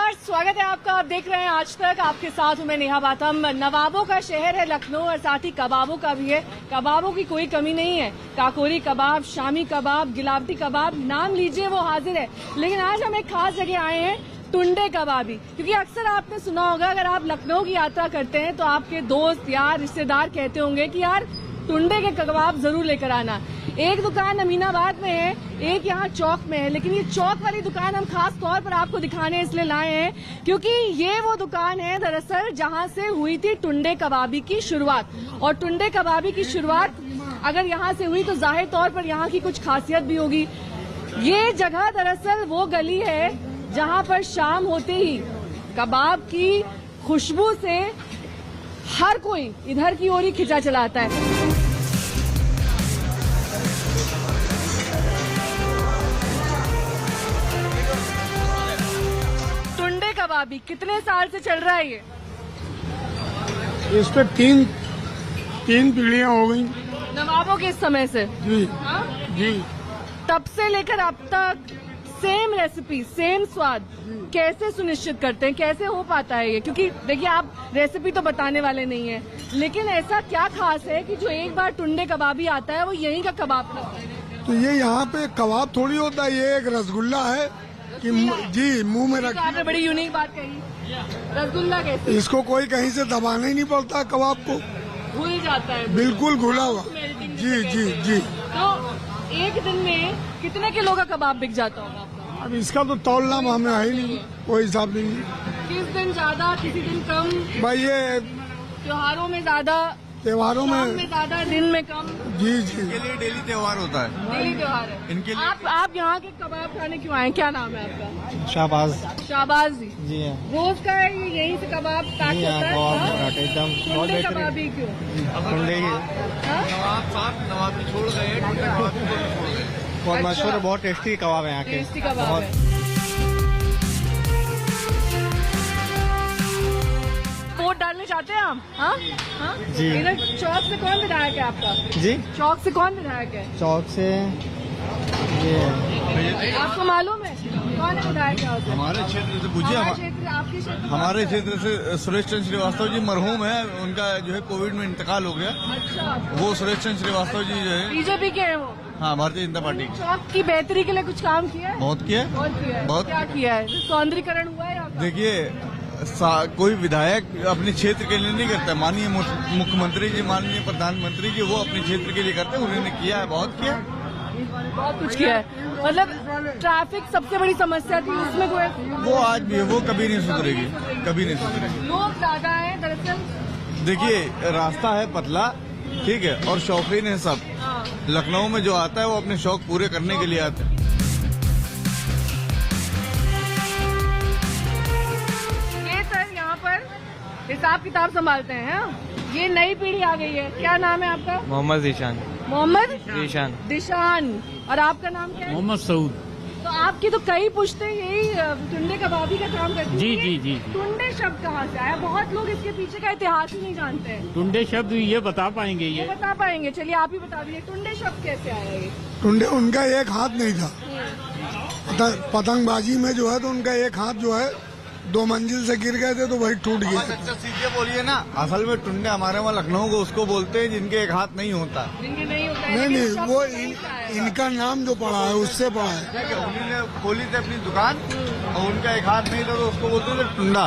नमस्कार, स्वागत है आपका। आप देख रहे हैं आज तक। आपके साथ हूं मैं नेहा बाथम। नवाबों का शहर है लखनऊ और साथ ही कबाबों का भी है। कबाबों की कोई कमी नहीं है। काकोरी कबाब, शामी कबाब, गिलावटी कबाब, नाम लीजिए वो हाजिर है। लेकिन आज हम एक खास जगह आए हैं, टुंडे कबाबी। क्योंकि अक्सर आपने सुना होगा, अगर आप लखनऊ की यात्रा करते हैं तो आपके दोस्त यार रिश्तेदार कहते होंगे कि यार टुंडे के कबाब जरूर लेकर आना। एक दुकान अमीनाबाद में है, एक यहाँ चौक में है, लेकिन ये चौक वाली दुकान हम खास तौर पर आपको दिखाने इसलिए लाए हैं क्योंकि ये वो दुकान है दरअसल जहाँ से हुई थी टुंडे कबाबी की शुरुआत। और टुंडे कबाबी की शुरुआत अगर यहाँ से हुई तो जाहिर तौर पर यहाँ की कुछ खासियत भी होगी। ये जगह दरअसल वो गली है जहाँ पर शाम होते ही कबाब की खुशबू से हर कोई इधर की ओर ही खिंचा चलाता है। टुंडे कबाबी कितने साल से चल रहा है ये? इस पे तीन पीढ़ियां हो गई। नवाबों के समय से? जी हाँ? जी। तब से लेकर अब तक सेम रेसिपी, सेम स्वाद कैसे सुनिश्चित करते हैं? कैसे हो पाता है ये? क्योंकि देखिए, आप रेसिपी तो बताने वाले नहीं है, लेकिन ऐसा क्या खास है कि जो एक बार टुंडे कबाबी आता है वो यहीं का कबाब खाता है? तो ये यहाँ पे कबाब थोड़ी होता है, ये एक रसगुल्ला है कि जी मुंह में रख। आपने बड़ी यूनिक बात कही। रसगुल्ला कैसे? इसको कोई कहीं से दबाना ही नहीं पड़ता, कबाब को घुल जाता है, बिल्कुल घुला हुआ। जी जी जी। तो एक दिन में कितने किलो का कबाब बिक जाता होगा आपका? अब इसका तो तौलना हमें है ही नहीं, कोई हिसाब नहीं। किस दिन ज्यादा, किसी दिन कम? भाई ये त्योहारों में ज्यादा, त्योहारों में ज्यादा, दिन में कम। जी जी। इनके लिए डेली त्योहार होता है। डेली त्योहार है इनके लिए। आप यहाँ के कबाब खाने क्यों आए? क्या नाम है आपका? शाहबाज शाहबाज जी। जी हाँ। रोज का है ये, यहीं से कबाब पैक जी हाँ, होता है? कबाब हाँ? पराठे एकदम बहुत टुंडे बेहतरीन। कबाबी क्यों? टुंडे की हाँ? नवाब साहब नवाबी छोड़ गए, टुंडे नवाबी को छोड़ गए। बहुत अच्छा। मशहूर है, बहुत टेस्टी कबाब है यहाँ के। टेस्टी कबाब बहुत। है। वोट डालने चाहते हैं आप? हाँ? हाँ? जी। इधर चौक से कौन विधायक है आपका? जी चौक से कौन विधायक है? चौक से ये आपको मालूम है कौन है विधायक है उधर? हमारे क्षेत्र से पूछिए। हमारे क्षेत्र, आपके क्षेत्र? हमारे क्षेत्र से सुरेश चंद्र श्रीवास्तव जी मरहूम है, उनका जो है कोविड में इंतकाल हो गया। अच्छा, वो सुरेश चंद्र श्रीवास्तव जी जो है, बीजेपी के हैं वो? हाँ, भारतीय जनता पार्टी के। चौक की बेहतरी के लिए कुछ काम किया है? बहुत किया है। बहुत किया है। बहुत। क्या किया है? सौंदर्यीकरण हुआ है आपका? देखिए, कोई विधायक अपने क्षेत्र के लिए नहीं करता। माननीय मुख्यमंत्री जी, माननीय प्रधानमंत्री जी, वो अपने क्षेत्र के लिए करते हैं। उन्होंने किया है, बहुत किया है। बहुत कुछ किया है। मतलब ट्रैफिक सबसे बड़ी समस्या थी, उसमें कोई? वो आज भी है, वो कभी नहीं सुधरेगी, कभी नहीं सुधरेगी। लोग ज्यादा हैं दरअसल। देखिए, रास्ता है पतला, ठीक है, और शौकीन है सब। हाँ। लखनऊ में जो आता है वो अपने शौक पूरे करने के लिए आता है। ये सर यहाँ पर हिसाब किताब संभालते हैं, हाँ? ये नई पीढ़ी आ गई है। क्या नाम है आपका? मोहम्मद ईशान। मोहम्मद ईशान। दिशान। और आपका नाम क्या है? मोहम्मद सऊद। तो आपकी तो कई पुश्ते यही टुंडे कबाबी का काम करती हैं। जी, ये जी, जी। टुंडे शब्द कहाँ से आया? बहुत लोग इसके पीछे का इतिहास ही नहीं जानते हैं। टुंडे शब्द ये बता पाएंगे ये ये? बता पाएंगे? चलिए आप ही बता दीजिए, टुंडे शब्द कैसे आया ये? टुंडे उनका एक हाथ नहीं था। पतंगबाजी में जो है तो उनका एक हाथ जो है 2 मंजिल से गिर गए थे तो वही टूट गया। अच्छा, सीधे बोलिए ना। असल में टुंडे हमारे वहाँ लखनऊ को उसको बोलते हैं जिनके एक हाथ नहीं होता। जिनके नहीं होता है, नहीं लेकिन नहीं, शब्द वो कहीं से आएगा। इनका नाम जो पड़ा है उससे पड़ा है। ठीक है, उन्होंने खोली थी अपनी दुकान और उनका एक हाथ नहीं था तो उसको बोलते थे टुंडा,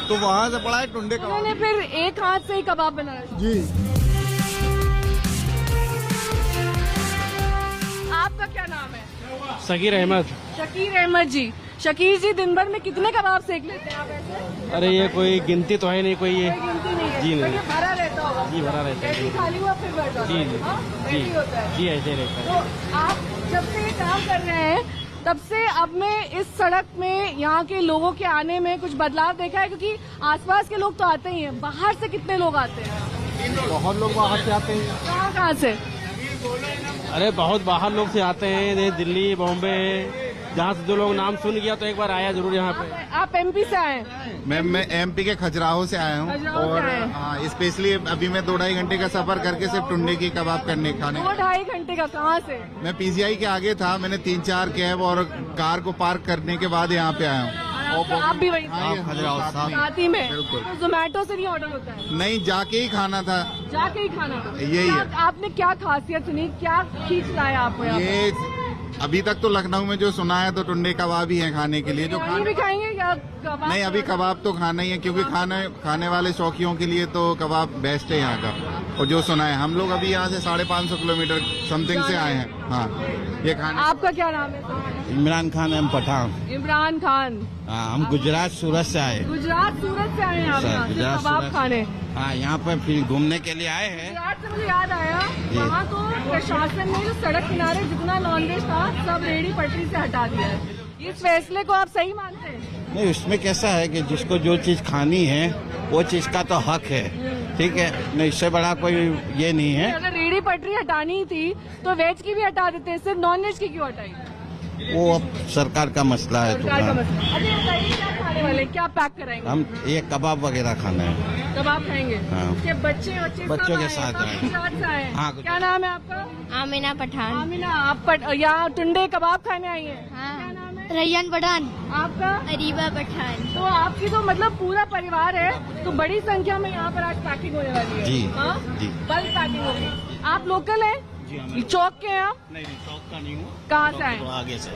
तो वहाँ से पड़ा है टुंडे का। उन्होंने फिर एक हाथ से ही कबाब बनाया। जी। आपका क्या नाम है? सकीर अहमद। शकीर अहमद जी। शकीर जी, दिन भर में कितने कबाब सेक लेते हैं आप ऐसे? अरे ये कोई गिनती तो है नहीं, कोई ये। कोई गिनती नहीं है। जी, नहीं। तो ये भरा रहता होगा? जी, भरा रहता है। ऐसे ही खाली हुआ फिर भर जाता जी, है? जी, हाँ? जी, ऐसे ही होता है। जी, ऐसे रहता है। तो आप जब से ये काम कर रहे हैं तब से अब में इस सड़क में यहाँ के लोगों के आने में कुछ बदलाव देखा है? क्योंकि आसपास के लोग तो आते ही हैं, बाहर से कितने लोग आते हैं? बहुत लोग बाहर से आते हैं। कहाँ कहाँ से? अरे बहुत बाहर लोग से आते हैं, ये दिल्ली, बॉम्बे, जहाँ से जो लोग नाम सुन गया तो एक बार आया जरूर यहाँ पे। आप एमपी से आए हैं? मैं एमपी के खजुराहो से आया हूँ खजुराहो से और आए हैं। हाँ, स्पेशली अभी मैं 2-2.5 घंटे का सफर करके सिर्फ टुंडे की कबाब खाने 2-2.5 घंटे का? कहाँ से? मैं पीजीआई के आगे था, मैंने 3-4 कैब और कार को पार्क करने के बाद यहाँ पे आया हूँ आप भी वही हाँ, खजुराहो साथ। साथ ही में बिल्कुल। तो जोमेटो से नहीं ऑर्डर होता है, नहीं, जाके ही खाना था। जाके ही खाना था। यही है। आपने क्या खासियत सुनी, क्या खींच लाया आपको यहाँ पर? ये अभी तक तो लखनऊ में जो सुना है तो टुंडे कबाब ही हैं खाने के लिए, जो बिरयानी भी खाएंगे या कबाब? नहीं, अभी कबाब तो खाना ही है, क्योंकि खाने वाले शौकियों के लिए तो कबाब बेस्ट है यहाँ का। और जो सुना है, हम लोग अभी यहाँ से 550 किलोमीटर समथिंग से आए हैं। हाँ, ये खाने। आपका क्या नाम है? इमरान खान हम पठान। इमरान खान। हम गुजरात सूरत से आए। गुजरात सूरत से आए हैं आप सर, यहाँ गुजरात कबाब सूरत। खाने? हाँ, यहाँ पर फिर घूमने के लिए आए हैं। गुजरात से मुझे याद आया, वहाँ तो प्रशासन ने जो सड़क किनारे जितना नॉनवेज था सब रेहड़ी पटरी से हटा दिया है। इस फैसले को आप सही मानते हैं? नहीं, उसमें कैसा है कि जिसको जो चीज खानी है वो चीज का तो हक है, ठीक है। नहीं, इससे बड़ा कोई ये नहीं है। अगर रेहड़ी पटरी हटानी थी तो वेज की भी हटा देते, सिर्फ नॉन वेज की क्यों हटाई? वो अब सरकार का मसला है सरकार का थोड़ा। मसला। अभी बताइए क्या खाने वाले, क्या पैक कराएंगे? हम ये कबाब वगैरह खाना है। कबाब खाएंगे? हाँ। उसके बच्चों बच्चों सब के आए, साथ सब आए। गुजरात से आए हैं। हाँ, क्या नाम है आपका? आमिना पठान। आमिना, आप यहाँ टुंडे कबाब खाने आई हैं? क्या हाँ, नाम है रैयान पठान। आपका? अरीबा पठान। तो आपकी तो मतलब पूरा परिवार है, तो बड़ी संख्या में यहाँ पर आज पैकिंग होने वाली है। जी, हाँ? जी। बल्क पैकिंग होगी। आप लोकल हैं? चौक के हैं आप? नहीं, चौक का नहीं हूँ, कहाँ से आए? आगे से,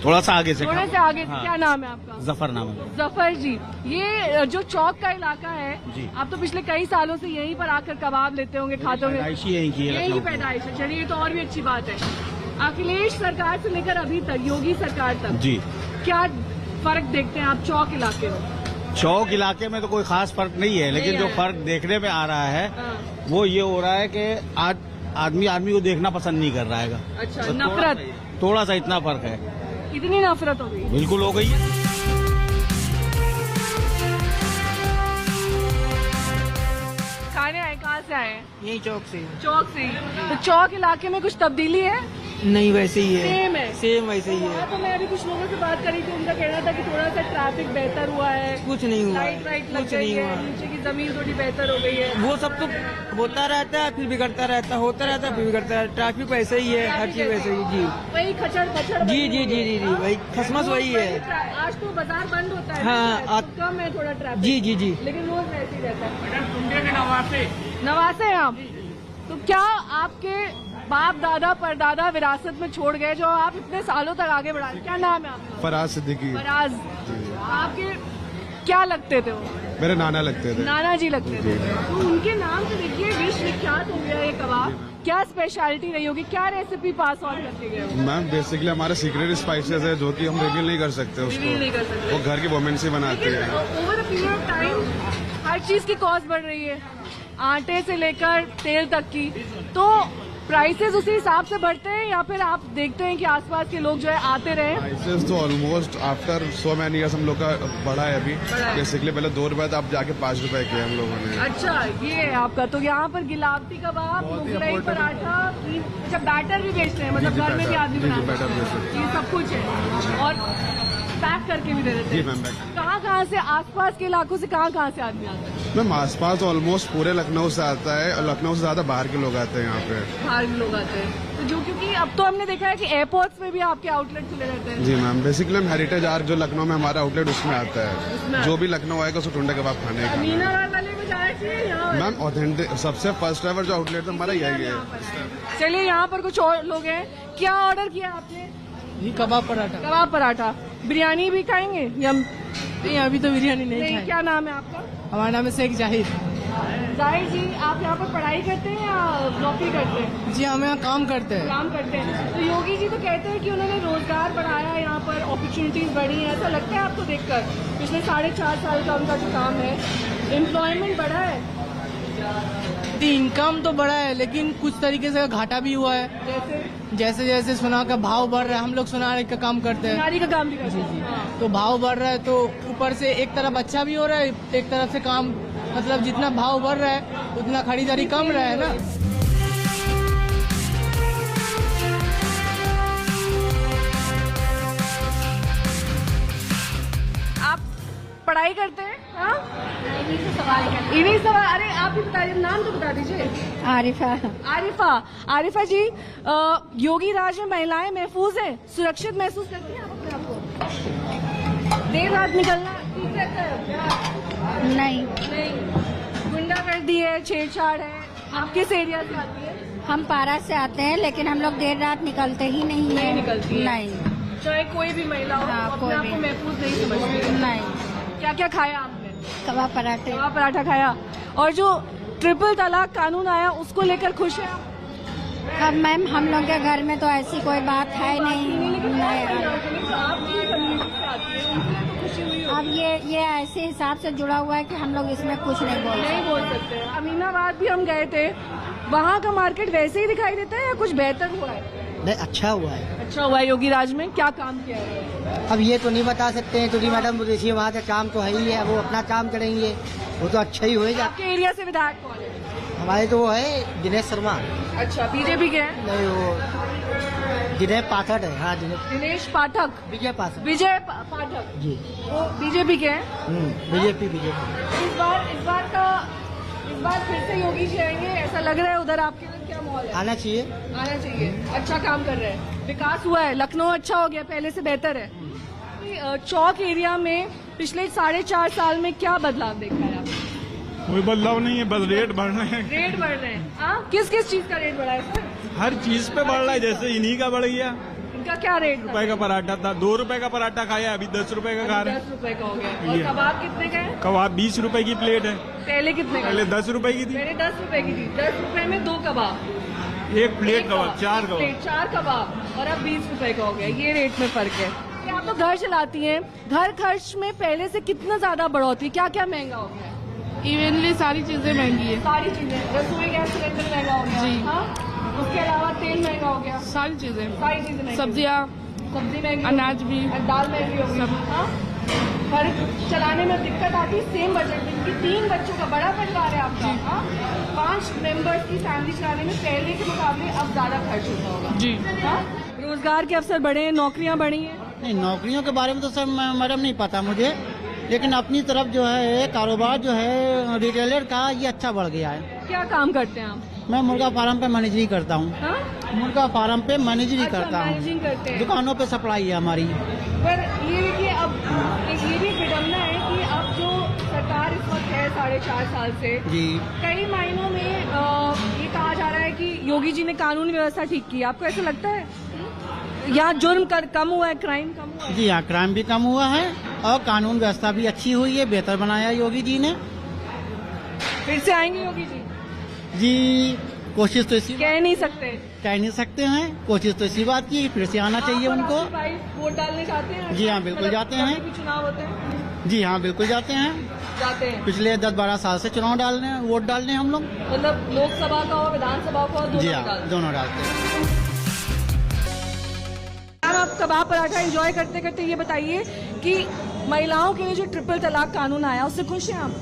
थोड़ा सा आगे से। थोड़े से आगे से। हाँ। क्या नाम है आपका? जफर नाम है। जफर जी, ये जो चौक का इलाका है, जी। आप तो पिछले कई सालों से यहीं पर आकर कबाब लेते होंगे, खाते होंगे। पैदाइशी यहीं की है, यही लखनऊ की। पैदाइश है। चलिए, ये तो और भी अच्छी बात है। अखिलेश सरकार से लेकर अभी तक योगी सरकार तक जी। क्या फर्क देखते हैं आप चौक इलाके में? चौक इलाके में तो कोई खास फर्क नहीं है, लेकिन नहीं जो है। फर्क देखने में आ रहा है हाँ। वो ये हो रहा है कि आज आदमी को देखना पसंद नहीं कर रहा है। अच्छा, तो नफरत। थोड़ा सा इतना फर्क है। इतनी नफरत हो गई? बिल्कुल हो गई है। खाने आए, कहाँ से आए? यही चौक से। चौक से ही। तो चौक इलाके में कुछ तब्दीली है? नहीं, वैसे ही है। सेम है? सेम वैसे ही है। हाँ, तो मैं अभी कुछ लोगों से बात करी थी, उनका कहना था कि थोड़ा सा ट्रैफिक बेहतर हुआ है, कुछ नहीं हुआ है, लाइट वाइट लग कुछ गई नहीं है, हुआ। नीचे की जमीन थोड़ी बेहतर हो गई है। वो सब तो होता रहता है, फिर बिगड़ता रहता है, होता रहता है, फिर बिगड़ता है। ट्रैफिक वैसे ही है, हर चीज वैसे ही। जी वही खचड़ खचड़ जी जी जी जी जी वही खसमस वही है। आज तो बाजार बंद होता है, हाँ, तो कम है थोड़ा ट्रैफिक। जी जी जी। लेकिन रोज वैसे ही रहता है। नवासे हैं आप? तो क्या आपके बाप दादा परदादा विरासत में छोड़ गए जो आप इतने सालों तक आगे बढ़ा? क्या नाम है आपका? फराज सिद्दीकी। फराज। आपके क्या लगते थे वो? मेरे नाना लगते थे। नाना जी लगते थे। तो उनके नाम से देखिए विश्व विख्यात हो गया ये कबाब। क्या स्पेशलिटी रही होगी, क्या रेसिपी पास ऑन करके गए हो? मैम, बेसिकली हमारे सीक्रेट स्पाइसेस है जो कि हम रिवील नहीं कर सकते रिवील नहीं कर सकते। वो घर की वुमेन्स ही बनाती है। Over a period of time हर चीज की कॉस्ट बढ़ रही है, आटे से लेकर तेल तक की। तो प्राइसेस उसी हिसाब से बढ़ते हैं या फिर आप देखते हैं कि आसपास के लोग जो है आते रहे? प्राइसेस तो almost after so many years हम लोग का बढ़ा है अभी। बेसिकली पहले 2 रुपए था, अब जाके 5 रुपए किया हम लोगों ने। अच्छा, ये है आपका। तो यहाँ पर गिलावटी कबाब, मुगलई पराठा, अच्छा बैटर भी बेचते हैं, मतलब घर में भी आदमी बनाते बैटर हैं, बेचते ये सब कुछ है और पैक करके भी दे देते जी हैं। मैम। कहाँ से आसपास के इलाकों से कहाँ से आदमी आते हैं? मैम, आसपास ऑलमोस्ट पूरे लखनऊ से आता है और लखनऊ से ज्यादा बाहर के लोग आते हैं यहाँ पे। बाहर के लोग आते हैं तो जो, क्योंकि अब तो हमने देखा है कि एयरपोर्ट्स में भी आपके आउटलेट खुले रहते हैं। जी मैम, बेसिकली हम हेरिटेज आर्क जो लखनऊ में हमारा आउटलेट उसमें आता उसमें है। जो भी लखनऊ आएगा उसको टुंडे कबाब खाने का मीना रोड वाले में जाना चाहिए यहाँ? मैम, ऑथेंटिक सबसे फर्स्ट एवर जो आउटलेट है हमारा यही है। चलिए, यहाँ पर कुछ और लोग हैं। क्या ऑर्डर किया आपने? ये कबाब पराठा। कबाब पराठा। बिरयानी भी खाएंगे या? नहीं, अभी तो बिरयानी नहीं खाई। क्या नाम है आपका? हमारा नाम है शेख जाहिद। जाहिर जी, आप यहाँ पर पढ़ाई करते हैं या नौकरी करते हैं? जी, हम यहाँ काम करते हैं। काम करते हैं। तो योगी जी तो कहते हैं कि उन्होंने रोजगार बढ़ाया, यहाँ पर अपॉर्चुनिटीज बढ़ी हैं, ऐसा लगता है आपको देखकर? पिछले 4.5 साल का उनका जो काम है, एम्प्लॉयमेंट बढ़ा है? इनकम तो बढ़ा है, लेकिन कुछ तरीके से घाटा भी हुआ है। जैसे जैसे सोना का भाव बढ़ रहा है, हम लोग सोनारी का काम करते हैं, नारी का काम भी करते हैं। तो भाव बढ़ रहा है, तो ऊपर से एक तरफ अच्छा भी हो रहा है, एक तरफ से काम, मतलब जितना भाव बढ़ रहा है उतना खरीदारी कम रहा है ना। आप पढ़ाई करते हैं? हाँ, इन्हीं सवाल। अरे आप ही बता दीजिए, नाम तो बता दीजिए। आरिफा। आरिफा जी, योगी राज में महिलाएं महफूज हैं, सुरक्षित महसूस करती हैं आप अपने आप को? देर रात निकलना ठीक रहता है? नहीं, नहीं। गुंडागर्दी है, छेड़छाड़ है। आप किस एरिया से आती है? हम पारा से आते हैं, लेकिन हम लोग देर रात निकलते ही नहीं है। नहीं निकलती है? नहीं, चाहे कोई भी महिला हो, हाँ, अपने कोई आप भी। को महफूज नहीं समझती। नहीं। क्या क्या खाया आपने? कबाब पराठे। कबाब पराठा खाया। और जो ट्रिपल तलाक कानून आया उसको लेकर खुश है आप? अब मैम हम लोग के घर में तो ऐसी कोई बात है नहीं। अब ये ऐसे हिसाब से जुड़ा हुआ है कि हम लोग इसमें कुछ नहीं बोल सकते। अमीनाबाद भी हम गए थे, वहाँ का मार्केट वैसे ही दिखाई देता है या कुछ बेहतर हुआ है? नहीं, अच्छा हुआ है। अच्छा हुआ है। योगी राज में क्या काम किया है? अब ये तो नहीं बता सकते हैं क्योंकि मैडम देखिए वहाँ का काम तो है ही है, वो अपना काम करेंगे, वो तो अच्छा ही होएगा। आपके एरिया से विधायक कौन है? हमारे तो वो है दिनेश शर्मा। अच्छा, बीजेपी के हैं? नहीं, वो दिनेश पाठक है। हाँ, दिनेश पाठक। विजय पाठक। विजय पाठक जी, वो बीजेपी के हैं? बीजेपी। इस बार फिर से योगी जी आएंगे ऐसा लग रहा है। उधर आपके लिए क्या माहौल है? आना चाहिए। आना चाहिए। अच्छा काम कर रहे हैं, विकास हुआ है, लखनऊ अच्छा हो गया, पहले से बेहतर है। चौक एरिया में पिछले 4.5 साल में क्या बदलाव देखा है आपने? कोई बदलाव नहीं है, बस रेट बढ़ रहे हैं। रेट बढ़ रहे हैं? किस किस चीज का रेट बढ़ा है सर? हर चीज पे बढ़ रहा है, जैसे इन्हीं का बढ़ गया। इनका क्या रेट था? ₹1 का पराठा था, ₹2 का पराठा खाया, अभी ₹10 का खा रहे हैं। ₹10 का हो गया। और कबाब कितने का है? कबाब ₹20 की प्लेट है, पहले कितने का? पहले ₹10 की थी। पहले ₹10 की थी। ₹10 में 2 कबाब, एक प्लेट कबाब, 4 कबाब। 4 कबाब, और अब ₹20 का हो गया। ये रेट में फर्क है। आप तो घर चलाती हैं, घर खर्च में पहले से कितना ज्यादा बढ़ोतरी, क्या क्या महंगा हो गया? इवनली सारी चीजें महंगी है। सारी चीजें, रसोई गैस सिलेंडर महंगा हो गया। जी। हाँ? उसके अलावा तेल महंगा हो गया, सारी चीजें महंगी। सब्जियाँ, सब्जी महंगी, अनाज भी, दाल महंगी हो गई। हाँ? घर चलाने में दिक्कत आती है। सेम बजट में, क्योंकि 3 बच्चों का बड़ा परिवार है आपका। हाँ? 5 मेंबर्स की फैमिली चलाने में पहले के मुकाबले अब ज्यादा खर्च होता होगा जी। हाँ? रोजगार के अवसर बढ़े हैं, नौकरियां बढ़ी हैं? नहीं, नौकरियों के बारे में तो सर मैडम नहीं पता मुझे, लेकिन अपनी तरफ जो है कारोबार जो है रिटेलर का ये अच्छा बढ़ गया है। क्या काम करते हैं आप? मैं मुर्गा फार्म पे मैनेजरी करता हूँ। हाँ? मुर्गा फार्म पे मैनेजरी करता हूँ। मैनेजिंग करते हैं। दुकानों पे सप्लाई है हमारी। पर ये देखिए, अब ये भी विडम्बना है कि अब जो सरकार इस वक्त है 4.5 साल से, जी, कई मायनों में ये कहा जा रहा है कि योगी जी ने कानूनी व्यवस्था ठीक की। आपको ऐसा लगता है? यहाँ जुर्म कम हुआ है, क्राइम कम हुआ है? जी हाँ, क्राइम भी कम हुआ है और कानून व्यवस्था भी अच्छी हुई है, बेहतर बनाया योगी जी ने। फिर से आएंगे योगी जी? जी, कोशिश तो इसी कह नहीं सकते। कह नहीं सकते हैं, कोशिश तो इसी बात की, फिर से आना चाहिए आप और उनको। आपके भाई वोट डालने जाते हैं? जी हाँ, बिल्कुल जाते हैं। कभी भी चुनाव होते हैं? जी हाँ, बिल्कुल जाते हैं। जाते हैं। पिछले 10-12 साल से चुनाव डालने, वोट डालने हम लोग। मतलब लोकसभा का हो, विधानसभा का हो, जी दोनों हाँ, डालते हैं। दोनों डालते हैं। मैम, आप कबाब पराठा एंजॉय करते करते ये बताइए कि महिलाओं के लिए जो ट्रिपल तलाक कानून आया उससे खुश हैं आप?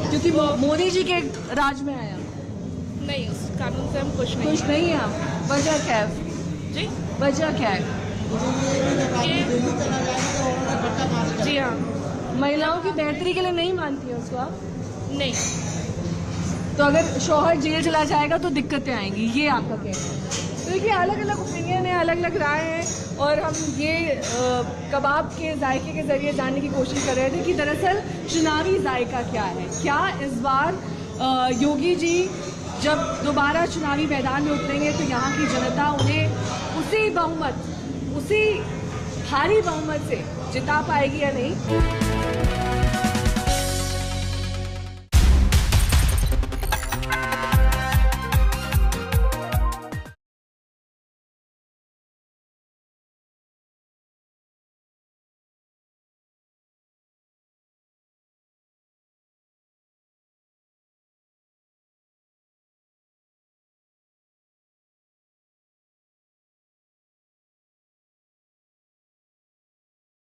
क्योंकि मोदी जी के राज में आया। नहीं, उस कानून से हम खुश नहीं। खुश नहीं है आप? वजह क्या है? जी, वजह क्या है? जी हाँ, महिलाओं की बेहतरी के लिए नहीं मानती है उसको आप? नहीं। तो अगर शौहर जेल चला जाएगा तो दिक्कतें आएंगी, ये आपका कहना है? तो देखिए, अलग अलग ओपिनियन है, अलग अलग राय है, और हम ये कबाब के जायके के जरिए जानने की कोशिश कर रहे थे कि दरअसल चुनावी जायका क्या है। क्या इस बार योगी जी जब दोबारा चुनावी मैदान में उतरेंगे तो यहाँ की जनता उन्हें उसी भारी बहुमत से जिता पाएगी या नहीं?